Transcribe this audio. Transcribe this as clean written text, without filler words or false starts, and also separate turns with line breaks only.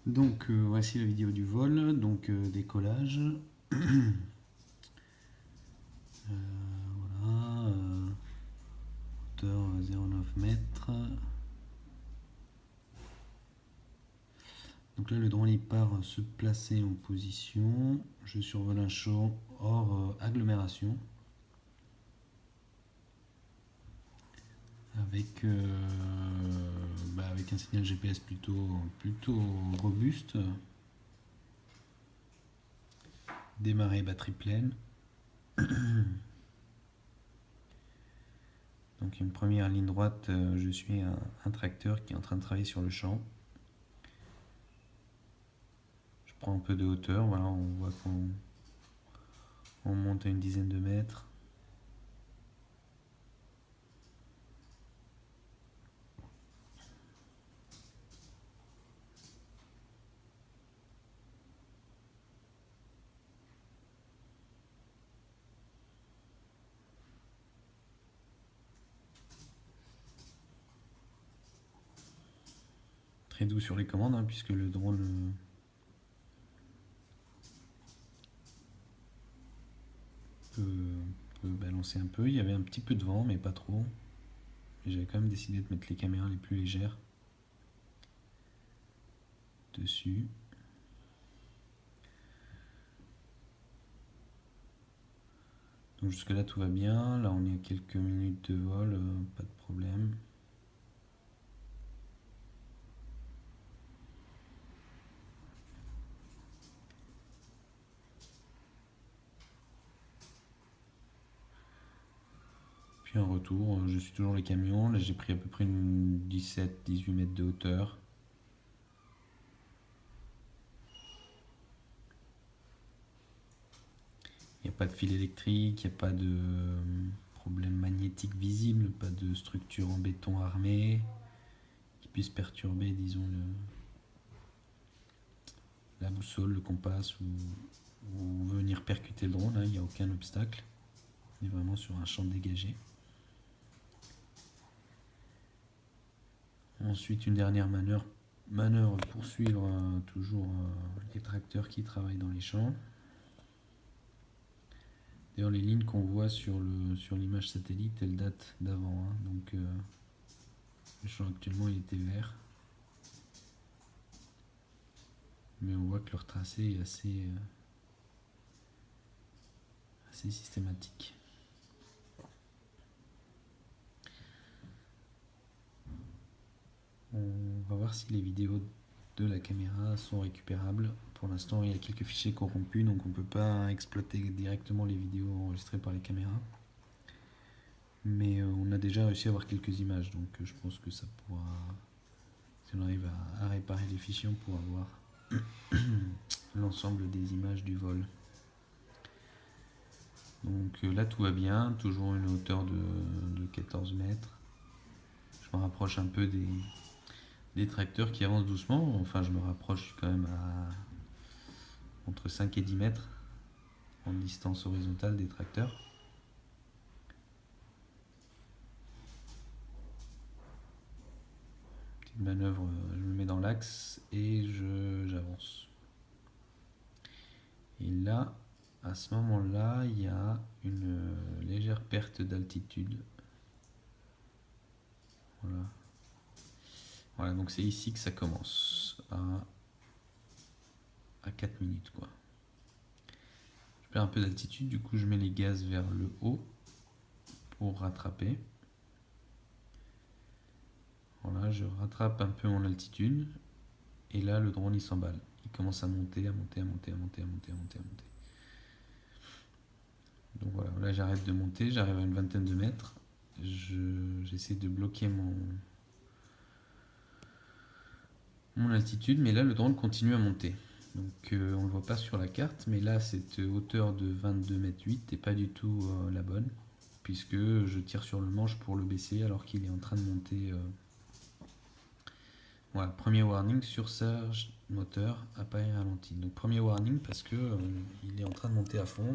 Donc voici la vidéo du vol, donc décollage. Voilà, hauteur 0,9 mètres. Donc là le drone il part se placer en position. Je survole un champ hors agglomération. Avec, avec un signal GPS plutôt robuste. Démarrer batterie pleine. Donc une première ligne droite, je suis un tracteur qui est en train de travailler sur le champ. Je prends un peu de hauteur, voilà, on voit qu'on monte à une dizaine de mètres. Très doux sur les commandes, hein, puisque le drone peut balancer un peu. Il y avait un petit peu de vent, mais pas trop. J'avais quand même décidé de mettre les caméras les plus légères dessus. Donc jusque là tout va bien. Là on est à quelques minutes de vol, pas de problème. Puis un retour, je suis toujours les camions. Là j'ai pris à peu près une 17-18 mètres de hauteur. Il n'y a pas de fil électrique, il n'y a pas de problème magnétique visible, pas de structure en béton armé qui puisse perturber, disons, la boussole, le compas ou venir percuter le drone. Il n'y a aucun obstacle. On est vraiment sur un champ dégagé. Ensuite, une dernière manœuvre pour suivre toujours les tracteurs qui travaillent dans les champs. D'ailleurs, les lignes qu'on voit sur l'image satellite, elles datent d'avant. Donc, le champ actuellement, il était vert. Mais on voit que leur tracé est assez systématique. On va voir si les vidéos de la caméra sont récupérables. Pour l'instant, il y a quelques fichiers corrompus, donc on ne peut pas exploiter directement les vidéos enregistrées par les caméras. Mais on a déjà réussi à avoir quelques images, donc je pense que ça pourra... Si on arrive à réparer les fichiers, on pourra voir l'ensemble des images du vol. Donc là tout va bien, toujours une hauteur de 14 mètres. Je me rapproche un peu des tracteurs qui avancent doucement. Enfin, je me rapproche quand même à entre 5 et 10 mètres en distance horizontale des tracteurs. Petite manœuvre, je me mets dans l'axe et j'avance. Et là, à ce moment-là, il y a une légère perte d'altitude. Voilà. Voilà, donc c'est ici que ça commence, à 4 minutes, quoi. Je perds un peu d'altitude, du coup je mets les gaz vers le haut pour rattraper. Voilà, je rattrape un peu mon altitude, et là le drone il s'emballe. Il commence à monter, à monter, à monter, à monter, à monter, à monter, à monter. Donc voilà, là j'arrête de monter, j'arrive à une vingtaine de mètres. J'essaie de bloquer mon altitude, mais là le drone continue à monter. Donc on ne le voit pas sur la carte, mais là cette hauteur de 22 mètres 8 n'est pas du tout la bonne, puisque je tire sur le manche pour le baisser alors qu'il est en train de monter. Voilà, premier warning, surcharge moteur, appareil ralenti. Donc premier warning parce que il est en train de monter à fond.